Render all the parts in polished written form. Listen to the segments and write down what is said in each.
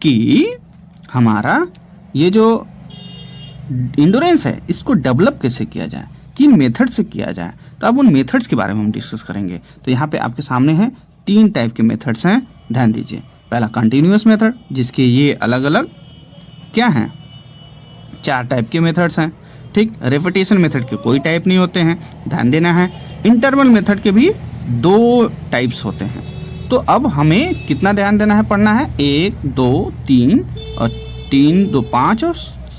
कि हमारा ये जो इंडोरेंस है इसको डेवलप कैसे किया जाए, किन मेथड से किया जाए। तो अब उन मेथड्स के बारे में हम डिस्कस करेंगे। तो यहाँ पे आपके सामने है 3 टाइप के मेथड्स हैं, ध्यान दीजिए। पहला कंटिन्यूअस मेथड, जिसके ये अलग अलग क्या हैं, 4 टाइप के मेथड्स हैं, ठीक। रेपिटेशन मेथड के कोई टाइप नहीं होते हैं, ध्यान देना है। इंटरवल मेथड के भी 2 टाइप्स होते हैं। तो अब हमें कितना ध्यान देना है, पढ़ना है 1 2 3 और 3 2 5 और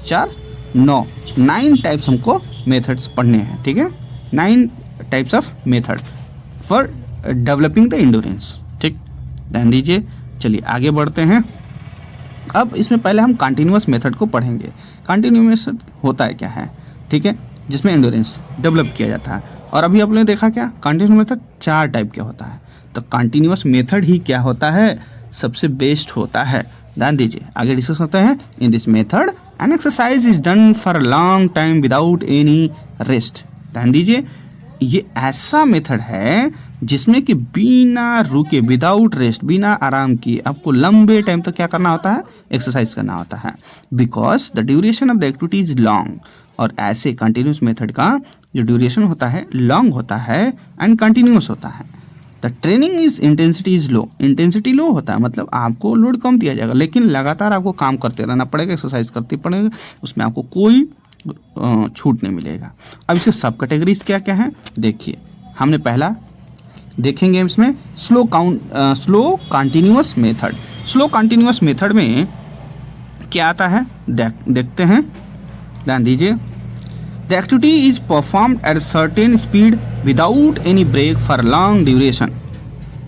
4 9 टाइप्स हमको मेथड्स पढ़ने हैं, ठीक है। 9 types of method for developing the endurance, ठीक, ध्यान दीजिए। चलिए आगे बढ़ते हैं। अब इसमें पहले हम कंटिन्यूअस मेथड को पढ़ेंगे। कंटिन्यूअस होता है क्या है, ठीक है, जिसमें एंडोरेंस डेवलप किया जाता है। और अभी आपने देखा क्या, कंटिन्यूअस मेथड 4 टाइप का होता है। तो कंटिन्यूअस मेथड ही क्या होता है, सबसे बेस्ट होता है। ध्यान दीजिए, आगे डिस्कस करते हैं। In this method an exercise is done for a long time without any rest. ध्यान दीजिए, ये ऐसा मेथड है जिसमें कि बिना रुके, विदाउट रेस्ट, बिना आराम किए आपको लंबे टाइम तक क्या करना होता है, एक्सरसाइज करना होता है। Because the duration of the activity is long. और ऐसे कंटिन्यूस मेथड का जो ड्यूरेशन होता है लॉन्ग होता है एंड कंटिन्यूस होता है। The training is intensity is low. Intensity low होता है, मतलब आपको लोड कम दिया जाएगा, लेकिन लगातार आपको काम करते रहना पड़ेगा, एक्सरसाइज करते पड़ेगा, उसमें आपको कोई छूट नहीं मिलेगा। अब इसके सब कैटेगरीज क्या क्या हैं देखिए। हमने पहला देखेंगे इसमें slow continuous method. Slow continuous method में क्या आता है देखते हैं, ध्यान दीजिए। The activity is performed at certain speed without any break for long duration.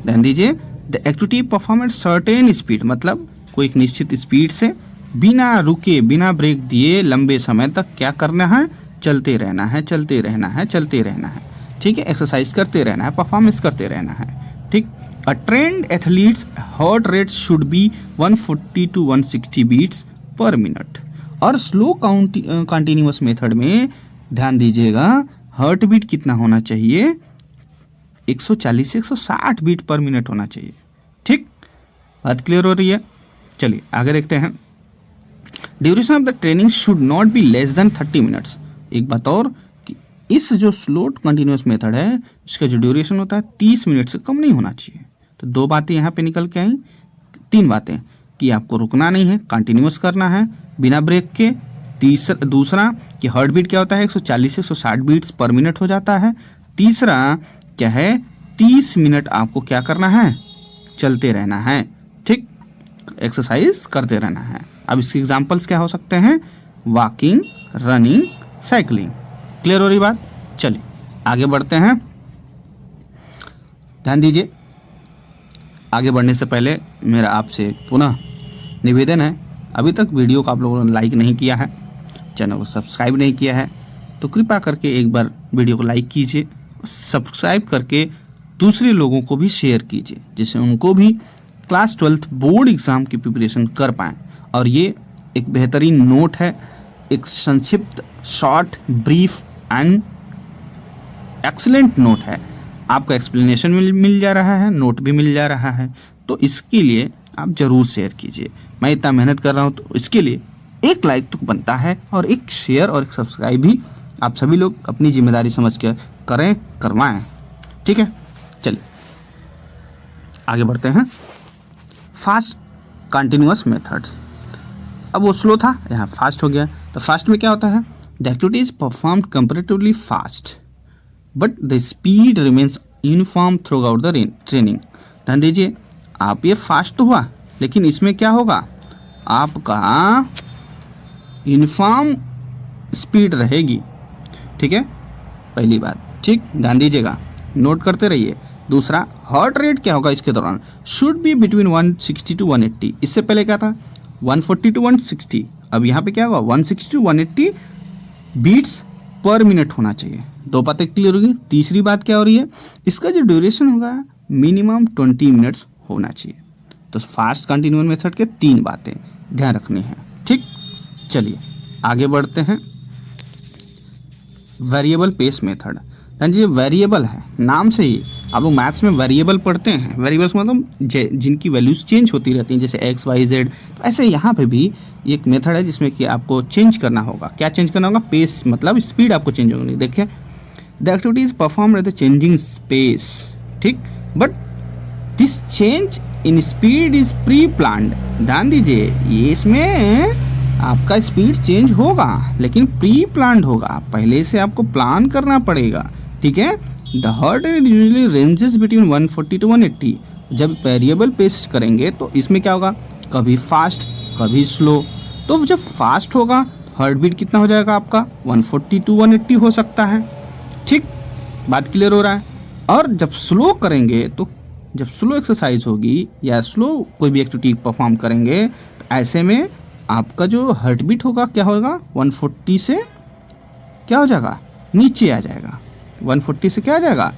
ध्यान दीजिए, the activity perform at certain speed, मतलब कोई एक निश्चित स्पीड से बिना रुके, बिना ब्रेक दिए लंबे समय तक क्या करना है, चलते रहना है, चलते रहना है, चलते रहना है, ठीक है। एक्सरसाइज करते रहना है, परफॉर्मेंस करते रहना है, ठीक। A trained athletes heart rate should be 140 to 160 beats per minute. और स्लो कंटिन्यूअस मेथड में ध्यान दीजिएगा, हार्ट बीट कितना होना चाहिए, 140 से 160 बीट पर मिनट होना चाहिए, ठीक। बात क्लियर हो रही है। चलिए आगे देखते हैं। Duration of the training should not be less than 30 minutes. एक बात और कि इस जो स्लो कंटिन्यूअस मेथड है इसका जो ड्यूरेशन होता है 30 मिनट से कम नहीं होना चाहिए। तो 2 बातें यहाँ पे निकल के आई, 3 बातें कि आपको रुकना नहीं है, कंटिन्यूअस करना है बिना ब्रेक के। दूसरा कि हार्ट बीट क्या होता है, 140 से 160 बीट्स पर मिनट हो जाता है। तीसरा क्या है, 30 मिनट आपको क्या करना है, चलते रहना है, ठीक, एक्सरसाइज करते रहना है। अब इसके एग्जांपल्स क्या हो सकते हैं, वॉकिंग, रनिंग, साइकिलिंग। क्लियर हो रही बात। चलिए आगे बढ़ते हैं। ध्यान दीजिए, आगे बढ़ने से पहले मेरा आपसे पुनः निवेदन है, अभी तक वीडियो को आप लोगों ने लाइक नहीं किया है, चैनल को सब्सक्राइब नहीं किया है, तो कृपया करके एक बार वीडियो को लाइक कीजिए, सब्सक्राइब करके दूसरे लोगों को भी शेयर कीजिए, जिससे उनको भी क्लास 12th बोर्ड एग्ज़ाम की प्रिपरेशन कर पाएँ। और ये एक बेहतरीन नोट है, एक संक्षिप्त, short, brief and excellent note है। आपका एक्सप्लेनेशन मिल जा रहा है, नोट भी मिल जा रहा है, तो इसके लिए आप ज़रूर शेयर कीजिए। मैं इतना मेहनत कर रहा हूँ तो इसके लिए एक लाइक तो बनता है, और एक शेयर और एक सब्सक्राइब भी आप सभी लोग अपनी जिम्मेदारी समझ कर करें, करवाएं, ठीक है। चलिए आगे बढ़ते हैं। Fast continuous methods. अब वो स्लो था, यहाँ फास्ट हो गया। तो फास्ट में क्या होता है, the activity is performed comparatively fast but the speed remains uniform through out the training. ध्यान दीजिए, आप ये फास्ट तो हुआ, लेकिन इसमें क्या होगा, आपका यूनिफॉर्म स्पीड रहेगी, ठीक है, पहली बात, ठीक, ध्यान दीजिएगा, नोट करते रहिए। दूसरा, हार्ट रेट क्या होगा इसके दौरान, शुड बी बिटवीन 160 to 180। इससे पहले क्या था, 140 to 160, अब यहाँ पे क्या होगा, 160 to 180 बीट्स पर मिनट होना चाहिए। 2 बातें क्लियर होगी। तीसरी बात क्या हो रही है, इसका जो ड्यूरेशन होगा मिनिमम 20 मिनट्स होना चाहिए। तो फास्ट कंटिन्यूअस मेथड के 3 बातें ध्यान रखनी है, ठीक। चलिए आगे बढ़ते हैं। Variable pace method. हाँ जी, वेरिएबल है, नाम से ही आप लोग मैथ्स में वेरिएबल पढ़ते हैं, वेरिएबल्स मतलब जिनकी वैल्यूज चेंज होती रहती हैं, जैसे एक्स वाई जेड। तो ऐसे यहाँ पे भी एक मेथड है जिसमें कि आपको चेंज करना होगा। क्या चेंज करना होगा? पेस, मतलब स्पीड आपको चेंज होगी। देखिए, the activity is perform at the changing space, ठीक, but this change in speed is pre planned. ध्यान दीजिए, ये इसमें आपका स्पीड चेंज होगा लेकिन प्री प्लान्ड होगा, पहले से आपको प्लान करना पड़ेगा, ठीक है। The heart rate usually ranges between 140 to 180। जब वेरिएबल पेस करेंगे तो इसमें क्या होगा? कभी फास्ट कभी स्लो। तो जब फास्ट होगा हार्ट बीट कितना हो जाएगा आपका? 140 to 180 हो सकता है, ठीक, बात क्लियर हो रहा है। और जब स्लो करेंगे तो जब स्लो एक्सरसाइज होगी या स्लो कोई भी एक्टिविटी परफॉर्म करेंगे तो ऐसे में आपका जो हार्ट बीट होगा क्या होगा? 140 से क्या हो जाएगा? नीचे आ जाएगा। 140 से क्या आ जाएगा?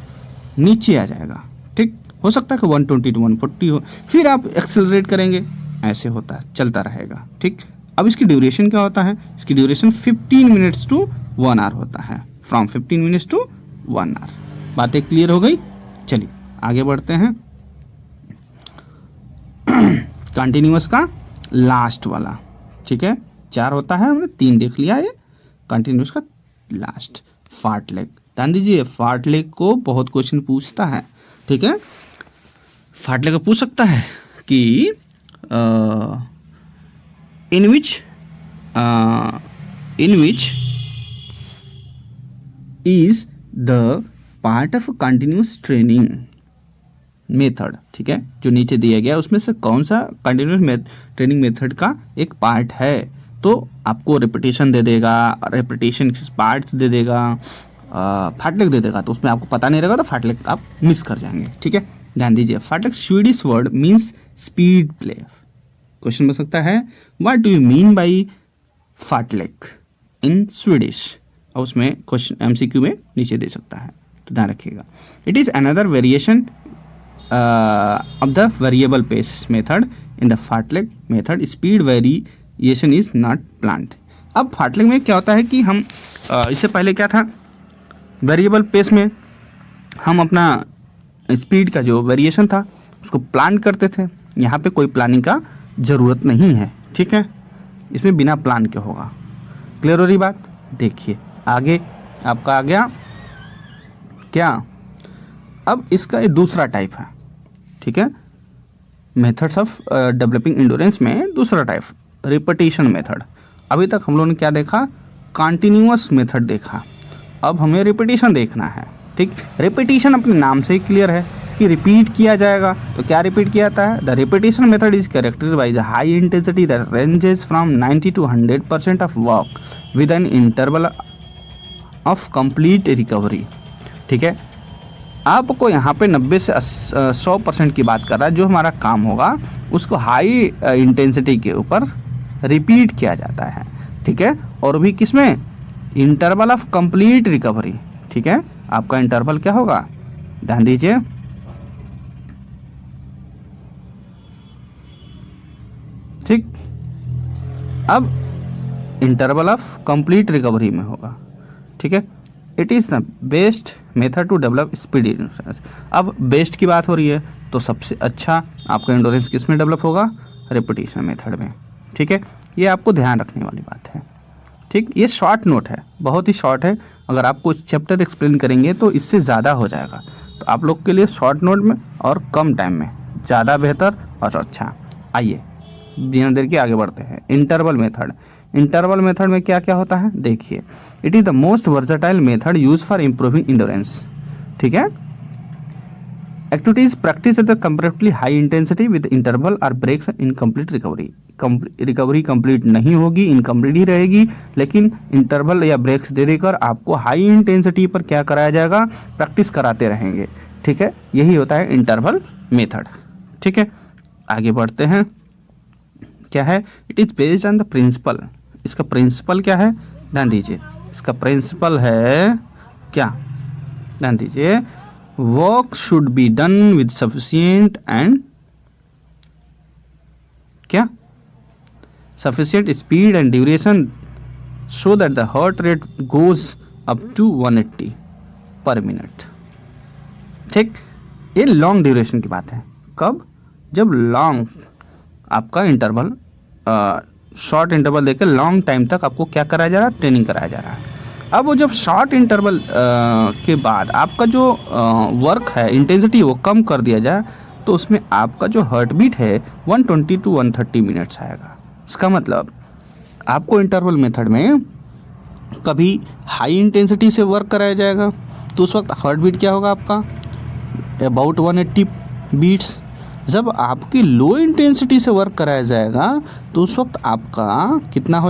नीचे आ जाएगा, ठीक। हो सकता है कि 120 to 140 हो, फिर आप एक्सेलरेट करेंगे, ऐसे होता है, चलता रहेगा, ठीक। अब इसकी ड्यूरेशन क्या होता है? इसकी ड्यूरेशन 15 मिनट्स to 1 hour होता है, फ्रॉम 15 मिनट्स to 1 hour। बातें क्लियर हो गई? चलिए आगे बढ़ते हैं। कंटिन्यूअस का लास्ट वाला, ठीक है, 4 होता है, हमने 3 देख लिया। ये कंटिन्यूअस का लास्ट, फार्टलेग। ध्यान दीजिए, फार्टलेग को बहुत क्वेश्चन पूछता है, ठीक है। फार्टलेग को पूछ सकता है कि in which is the part of continuous training method, ठीक है, जो नीचे दिया गया उसमें से कौन सा कंटिन्यूअस ट्रेनिंग मेथड का एक पार्ट है? तो आपको रेपिटेशन दे देगा, रेपिटेशन पार्ट्स दे देगा, फार्टलेग दे देगा, तो उसमें आपको पता नहीं रहेगा तो फार्टलेग आप मिस कर जाएंगे, ठीक है। ध्यान दीजिए, fartlek Swedish word means speed play. Question बन सकता है, what do you mean by fartlek in Swedish? और उसमें क्वेश्चन एमसीक्यू में नीचे दे सकता है, तो ध्यान रखिएगा। It is another variation of the variable pace method in the fartlek method, speed variation is not planned। अब फार्टलेग में क्या होता है कि हम इससे पहले क्या था, वेरिएबल पेस में हम अपना स्पीड का जो वेरिएशन था उसको प्लान करते थे। यहाँ पे कोई प्लानिंग का ज़रूरत नहीं है, ठीक है, इसमें बिना प्लान के होगा। क्लियर हो रही बात? देखिए आगे आपका आ गया क्या? अब इसका एक दूसरा टाइप है, ठीक है, मेथड्स ऑफ डेवलपिंग इंडोरेंस में दूसरा टाइप, रिपीटिशन मेथड। अभी तक हम लोगों ने क्या देखा? कंटिन्यूअस मेथड देखा, अब हमें रिपीटिशन देखना है, ठीक। रिपीटिशन अपने नाम से ही क्लियर है कि रिपीट किया जाएगा। तो क्या रिपीट किया जाता है? The repetition method is characterized by the high intensity that ranges from 90 to 100% of work with an interval of complete recovery, ठीक है। आपको यहाँ पे 90 से 100% की बात कर रहा है। जो हमारा काम होगा उसको हाई इंटेंसिटी के ऊपर रिपीट किया जाता है, ठीक है, और भी किसमें? इंटरवल ऑफ कंप्लीट रिकवरी, ठीक है। आपका इंटरवल क्या होगा? ध्यान दीजिए, ठीक। अब इंटरवल ऑफ कंप्लीट रिकवरी में होगा, ठीक है। It is the best method to develop speed endurance. अब बेस्ट की बात हो रही है तो सबसे अच्छा आपका इंडोरेंस किस में डेवलप होगा? रिपीटिशन मेथड में, ठीक है। ये आपको ध्यान रखने वाली बात है, ठीक। ये शॉर्ट नोट है, बहुत ही शॉर्ट है। अगर आप कुछ चैप्टर एक्सप्लेन करेंगे तो इससे ज़्यादा हो जाएगा, तो आप लोग के लिए शॉर्ट नोट में और कम टाइम में ज़्यादा बेहतर और अच्छा। आइए बिना देर के आगे बढ़ते हैं। Interval method. इंटरवल मेथड में क्या क्या होता है देखिए। It is the most versatile method use for improving endurance, ठीक है। Activities practice at the comparatively high intensity with interval और breaks incomplete recovery. Recovery complete नहीं होगी, इनकम्प्लीट ही रहेगी, लेकिन इंटरवल या ब्रेक्स दे देकर आपको हाई इंटेंसिटी पर क्या कराया जाएगा? प्रैक्टिस कराते रहेंगे, ठीक है। यही होता है इंटरवल मेथड, ठीक है। आगे बढ़ते हैं। क्या है? It is based on the principle. इसका प्रिंसिपल क्या है? ध्यान दीजिए, इसका प्रिंसिपल है क्या? ध्यान दीजिए, work should be done with sufficient and क्या? Sufficient speed and duration so that the heart rate goes up to 180 per minute, ठीक। ये लॉन्ग ड्यूरेशन की बात है। कब? जब लॉन्ग आपका इंटरवल, शॉर्ट इंटरवल देके लॉन्ग टाइम तक आपको क्या कराया जा रहा है, ट्रेनिंग कराया जा रहा है। अब वो जब शॉर्ट इंटरवल के बाद आपका जो वर्क है, इंटेंसिटी, वो कम कर दिया जाए, तो उसमें आपका जो हार्ट बीट है 120 टू 130 मिनट्स आएगा। इसका मतलब आपको इंटरवल मेथड में कभी हाई इंटेंसिटी से वर्क कराया जाएगा तो उस वक्त हार्ट बीट क्या होगा आपका, अबाउट 180 बीट्स। जब आपकी लो इंटेंसिटी से वर्क कराया जाएगा तो उस वक्त आपका कितना हो